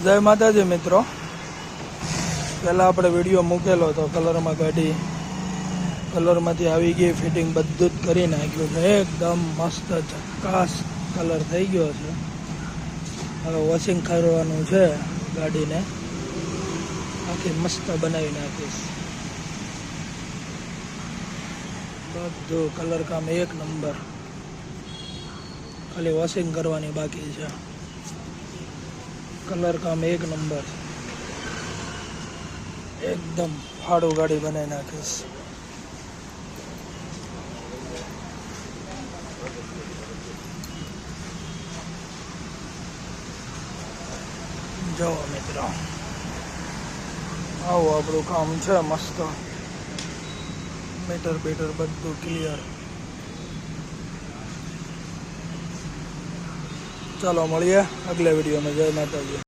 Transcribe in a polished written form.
જય માતાજી મિત્રો, પહેલાં આપણે વિડીયો મૂકેલો તો કલરમાં ગાડી કલરમાંથી આવી ગઈ, ફિટિંગ બધું જ કરી નાખ્યું છે. એકદમ મસ્ત ઝકાસ કલર થઈ ગયો છે. હવે વોશિંગ કરવાનું છે, ગાડીને આખી મસ્ત બનાવી નાખીશ. બધું કલર કામ એક નંબર, ખાલી વોશિંગ કરવાની બાકી છે. કલર કામ એક નંબર, એકદમ ફાડું ગાડી બનાવી નાખીશ. જો મિત્રો, આવું આપણું કામ છે મસ્ત. મીટર બીટર બધું ક્લિયર. ચાલો મળીએ આગલા વિડીયોમાં. જય માતાજી.